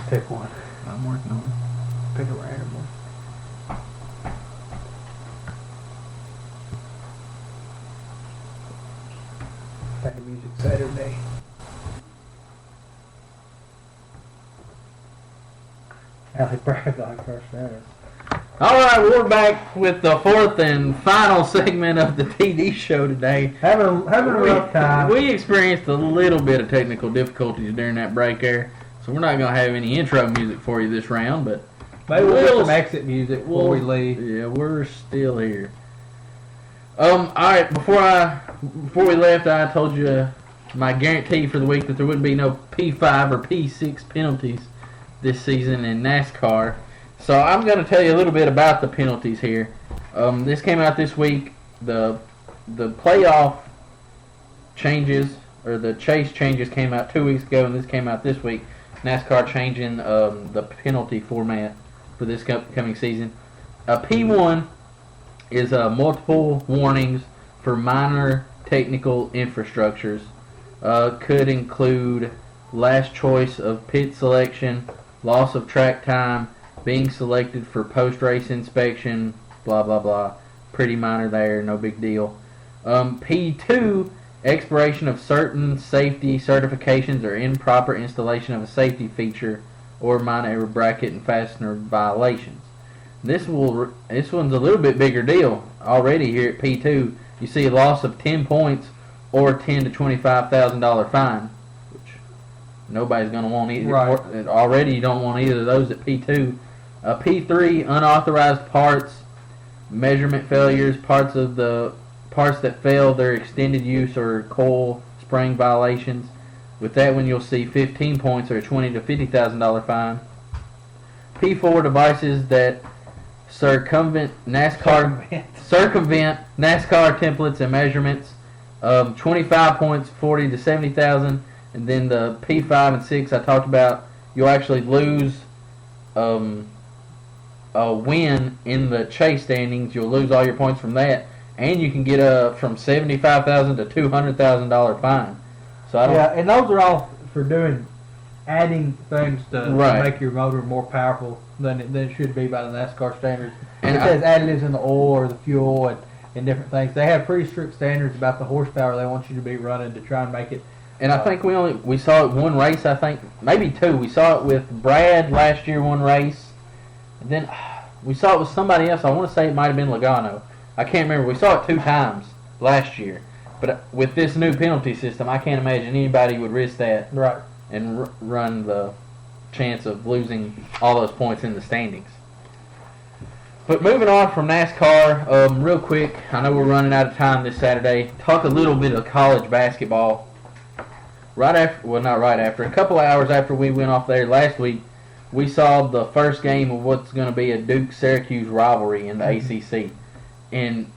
Pick one. I'm working on it. Pick a random one. Play music Saturday. Allie Bragg on first down. All right, we're back with the fourth and final segment of the TD show today. Having a rough time. We experienced a little bit of technical difficulties during that break there, so we're not going to have any intro music for you this round, but Maybe we'll get some exit music before we leave. Yeah, we're still here. All right, before we left, I told you my guarantee for the week that there wouldn't be no P5 or P6 penalties this season in NASCAR. So I'm going to tell you a little bit about the penalties here. This came out this week. The playoff changes, or the chase changes, came out 2 weeks ago, and this came out this week. NASCAR changing the penalty format for this coming season. P1 is multiple warnings for minor technical infrastructures. Could include last choice of pit selection, loss of track time, being selected for post-race inspection, blah, blah, blah. Pretty minor there, no big deal. P2, expiration of certain safety certifications or improper installation of a safety feature or minor bracket and fastener violations. This one's a little bit bigger deal already here at P2. You see a loss of 10 points or $10,000 to $25,000 fine, which nobody's going to want either. Right. Already you don't want either of those at P2. P3, unauthorized parts, measurement failures, parts that fail their extended use or coil spring violations. With that one, you'll see 15 points or a $20,000 to $50,000 fine. P4, devices that circumvent NASCAR templates and measurements. 25 points, 40 to 70,000. And then the P5 and 6 I talked about, you'll actually lose a win in the chase standings. You'll lose all your points from that, and you can get from $75,000 to $200,000 fine. So and those are all for adding things to make your motor more powerful than it should be by the NASCAR standards. And it says additives in the oil or the fuel and different things. They have pretty strict standards about the horsepower they want you to be running to try and make it. And I think we saw it one race. I think maybe two. We saw it with Brad last year, one race, and then we saw it with somebody else. I want to say it might have been Logano. I can't remember. We saw it 2 times last year. But with this new penalty system, I can't imagine anybody would risk that and run the chance of losing all those points in the standings. But moving on from NASCAR, real quick, I know we're running out of time this Saturday. Talk a little bit of college basketball. A couple of hours after we went off there last week, we saw the first game of what's going to be a Duke-Syracuse rivalry in the ACC. And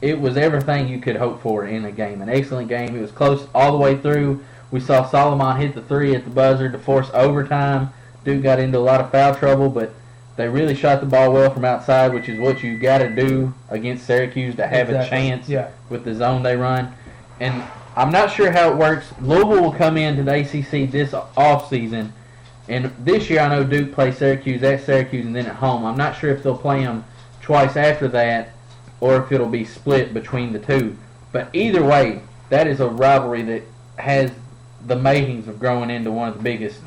it was everything you could hope for in a game. An excellent game. It was close all the way through. We saw Solomon hit the 3 at the buzzer to force overtime. Duke got into a lot of foul trouble, but they really shot the ball well from outside, which is what you got to do against Syracuse to have a chance with the zone they run. And I'm not sure how it works. Louisville will come into the ACC this offseason. And this year I know Duke plays Syracuse at Syracuse and then at home. I'm not sure if they'll play them twice after that or if it'll be split between the two. But either way, that is a rivalry that has the makings of growing into one of the biggest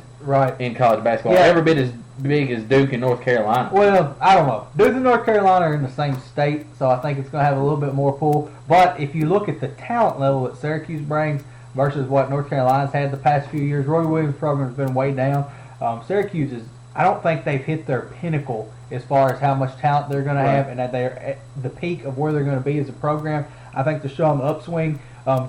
in college basketball. Yeah. Every bit as big as Duke and North Carolina. Well, I don't know. Duke and North Carolina are in the same state, so I think it's going to have a little bit more pull. But if you look at the talent level that Syracuse brings versus what North Carolina's had the past few years, Roy Williams' program has been way down. Syracuse I don't think they've hit their pinnacle as far as how much talent they're going to have and that they're at the peak of where they're going to be as a program. I think they're showing the upswing.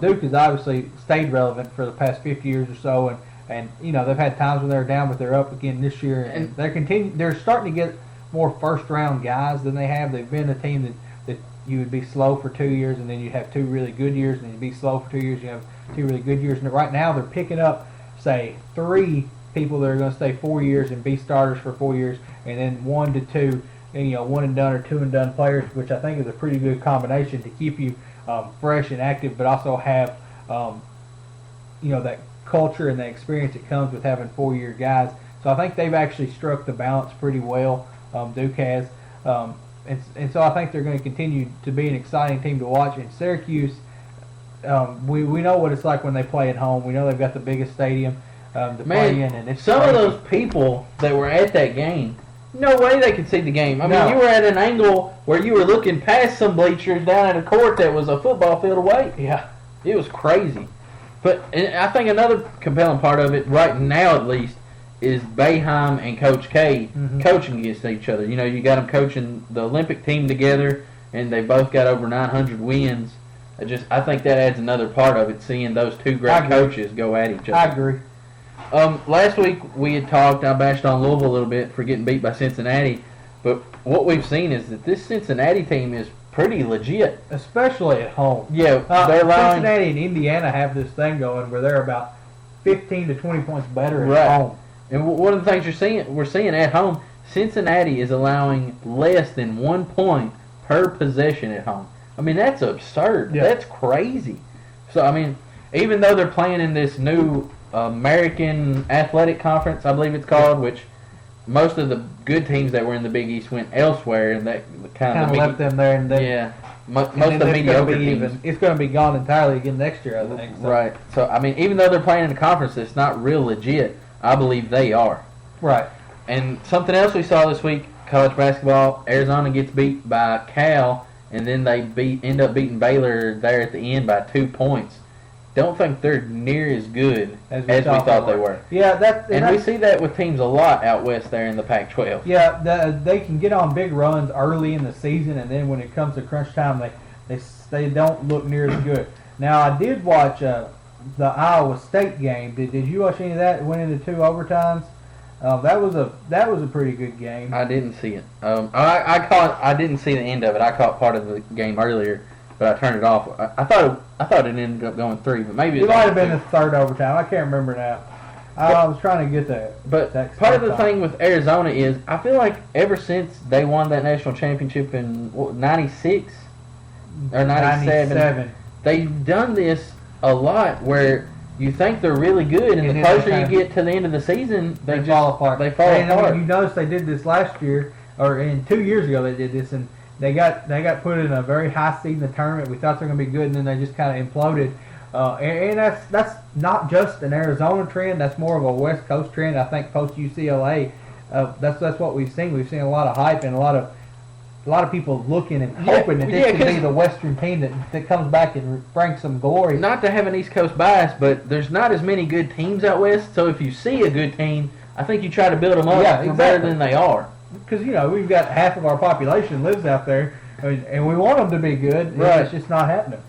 Duke has obviously stayed relevant for the past 50 years or so, and you know they've had times when they're down, but they're up again this year, and they're starting to get more first-round guys than they have. They've been a team that you would be slow for 2 years, and then you'd have 2 really good years, and you'd be slow for 2 years, you have 2 really good years. And right now they're picking up, say, 3 people that are going to stay 4 years and be starters for 4 years, and then 1 to 2, and, 1 and done or 2 and done players, which I think is a pretty good combination to keep you fresh and active, but also have that culture and the experience that comes with having 4-year guys. So So I think they've actually struck the balance pretty well. Duke has. And so I think they're going to continue to be an exciting team to watch. And Syracuse, we know what it's like when they play at home. We know they've got the biggest stadium to play in. And it's some of those people that were at that game, no way they could see the game. I mean, you were at an angle where you were looking past some bleachers down at a court that was a football field away. Yeah. It was crazy. But I think another compelling part of it, right now at least, is Boeheim and Coach K coaching against each other. You know, you got them coaching the Olympic team together, and they both got over 900 wins. I think that adds another part of it, seeing those two great coaches go at each other. I agree. Last week we had talked, I bashed on Louisville a little bit for getting beat by Cincinnati, but what we've seen is that this Cincinnati team is pretty legit. Especially at home. Yeah, they're allowing... Cincinnati and Indiana have this thing going where they're about 15 to 20 points better at home. And one of the things we're seeing at home, Cincinnati is allowing less than 1 point per possession at home. I mean, that's absurd. Yeah. That's crazy. So, I mean, even though they're playing in this new American Athletic Conference, I believe it's called, which most of the good teams that were in the Big East went elsewhere, and that kind of left them there. And then, most of the mediocre teams. It's going to be gone entirely again next year, I think. So. Right. So, I mean, even though they're playing in a conference that's not real legit, I believe they are. Right. And something else we saw this week, college basketball, Arizona gets beat by Cal, and then they end up beating Baylor there at the end by 2 points. Don't think they're near as good as we thought they were. Yeah, we see that with teams a lot out west there in the Pac-12. Yeah, they can get on big runs early in the season, and then when it comes to crunch time, they don't look near as good. Now, I did watch the Iowa State game. Did you watch any of that? It went into 2 overtimes. That was a pretty good game. I didn't see it. I didn't see the end of it. I caught part of the game earlier, but I turned it off. I thought it ended up going 3, but maybe it might have been the 3rd overtime. I can't remember now. I was trying to get that. But part of the thing with Arizona is I feel like ever since they won that national championship in '96 or '97, they've done this a lot where you think they're really good, and the closer you get to the end of the season, they fall apart. They fall apart. You notice they did this last year, or 2 years ago they did this, and they got put in a very high seed in the tournament. We thought they were going to be good, and then they just kind of imploded. And that's not just an Arizona trend. That's more of a West Coast trend. I think post UCLA, that's what we've seen. We've seen a lot of hype and a lot of people looking and hoping that this can be the Western team that comes back and brings some glory. Not to have an East Coast bias, but there's not as many good teams out West. So if you see a good team, I think you try to build them up better than they are. Because, we've got half of our population lives out there, and we want them to be good. Right. It's just not happening.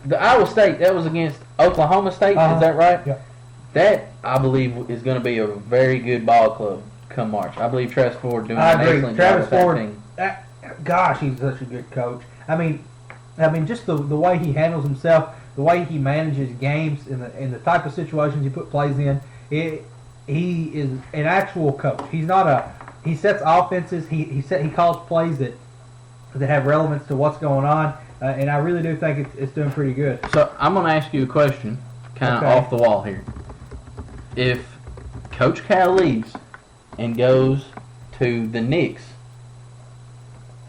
The Iowa State, that was against Oklahoma State, is that right? Yeah. That, I believe, is going to be a very good ball club come March. I believe Travis Ford doing an excellent job with that team. Gosh, he's such a good coach. I mean, just the way he handles himself, the way he manages games, and the type of situations he put plays in. He is an actual coach. He's not he sets offenses. He calls plays that have relevance to what's going on, and I really do think it's doing pretty good. So I'm going to ask you a question, kind of off the wall here. If Coach Cal leaves and goes to the Knicks,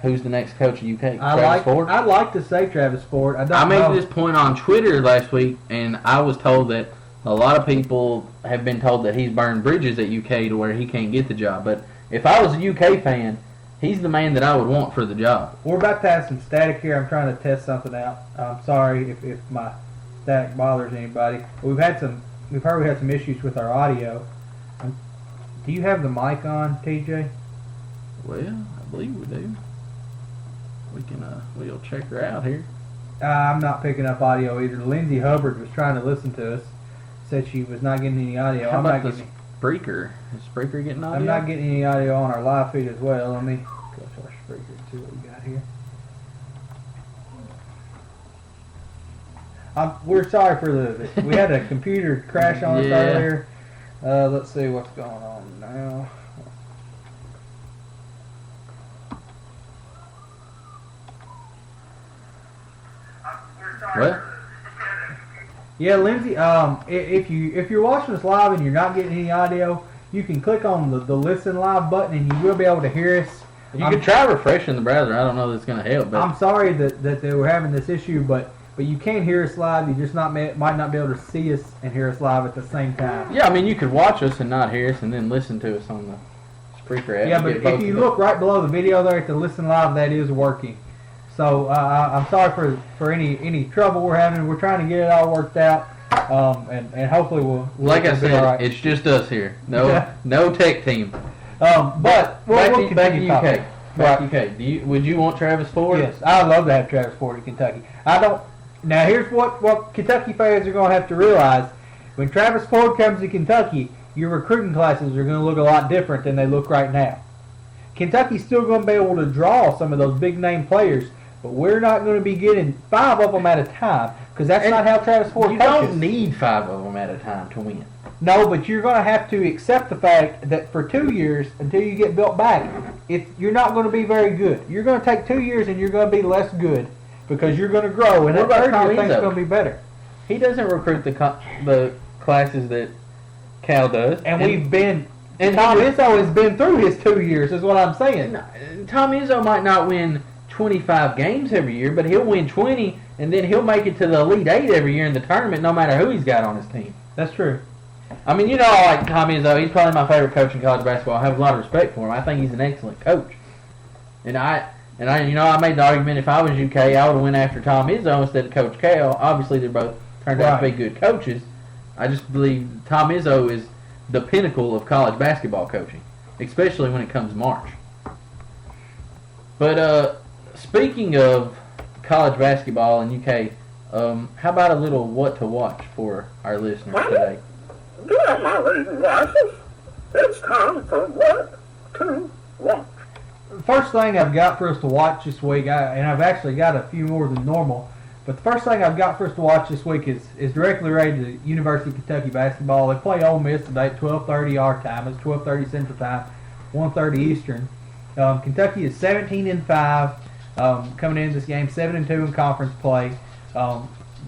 who's the next coach of UK? Travis Ford? I'd like to say Travis Ford. I made this point on Twitter last week, and I was told that a lot of people have been told that he's burned bridges at UK to where he can't get the job. But if I was a UK fan, he's the man that I would want for the job. We're about to have some static here. I'm trying to test something out. I'm sorry if my static bothers anybody. We've heard we had some issues with our audio. Do you have the mic on, TJ? Well, I believe we do. We'll check her out here. I'm not picking up audio either. Lindsay Hubbard was trying to listen to us. Said she was not getting any audio. How about the Spreaker? Is Spreaker getting audio? I'm not getting any audio on our live feed as well. Let me go to our Spreaker and see what we got here. We're sorry for we had a computer crash on us earlier. Let's see what's going on now. What? Yeah, Lindsay. If you're watching us live and you're not getting any audio, you can click on the listen live button and you will be able to hear us. You could try refreshing the browser. I don't know that's going to help. But I'm sorry that they were having this issue, but you can hear us live. You just might not be able to see us and hear us live at the same time. yeah, I mean, you could watch us and not hear us and then listen to us on the Spreaker app. Yeah, but if you look right below the video there at the listen live, that is working. So I'm sorry for any trouble we're having. We're trying to get it all worked out, and hopefully we'll like I be said, all right. it's just us here. No tech team. But back we'll to continue talking. UK. Back to UK. Would you want Travis Ford? Yes, I'd love to have Travis Ford in Kentucky. I don't. Now here's what Kentucky fans are going to have to realize: when Travis Ford comes to Kentucky, your recruiting classes are going to look a lot different than they look right now. Kentucky's still going to be able to draw some of those big name players, but we're not going to be getting 5 of them at a time because that's not how Travis Ford You coaches. don't need 5 of them at a time to win. No, but you're going to have to accept the fact that for 2 years, until you get built back, you're not going to be very good. You're going to take 2 years and you're going to be less good because you're going to grow, and What that about third year thing's Izzo? going to be better. He doesn't recruit the classes that Cal does. And we've been, and Tom Izzo has been through his 2 years, is what I'm saying. Tom Izzo might not win 25 games every year, but he'll win 20, and then he'll make it to the Elite 8 every year in the tournament, no matter who he's got on his team. That's true. I mean, I like Tom Izzo. He's probably my favorite coach in college basketball. I have a lot of respect for him. I think he's an excellent coach. And I made the argument if I was UK, I would have went after Tom Izzo instead of Coach Cal. Obviously, they both turned out to be good coaches. I just believe Tom Izzo is the pinnacle of college basketball coaching, especially when it comes March. But speaking of college basketball in UK, how about a little what to watch for our listeners today? Get out my reading glasses. It's time for what to watch. First thing I've got for us to watch this week, and I've actually got a few more than normal, but the first thing I've got for us to watch this week is directly related to University of Kentucky basketball. They play Ole Miss today at 12:30 our time. It's 12:30 Central Time, 1:30 Eastern. Kentucky is 17-5 coming into this game, 7-2 in conference play.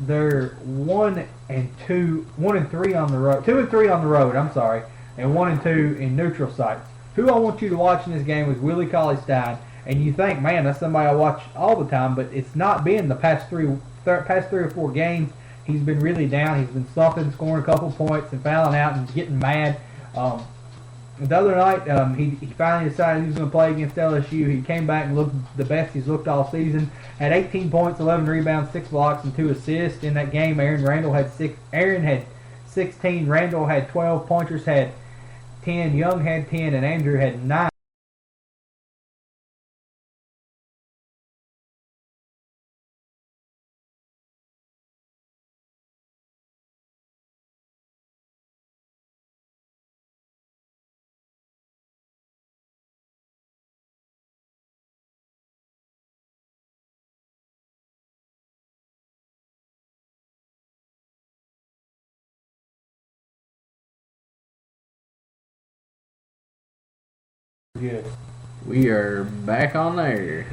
They're 1-3 on the road, 2-3 on the road. I'm sorry, and 1-2 in neutral sites. Who I want you to watch in this game is Willie Cauley-Stein, and you think, man, that's somebody I watch all the time, but it's not been the past three or four games. He's been really down. He's been stuffing, scoring a couple points, and fouling out and getting mad. The other night, he finally decided he was going to play against LSU. He came back and looked the best he's looked all season. Had 18 points, 11 rebounds, 6 blocks, and 2 assists. In that game, Aaron had 16. Randall had 12. Pointers had 10. Young had 10, and Andrew had 9. Good. We are back on there.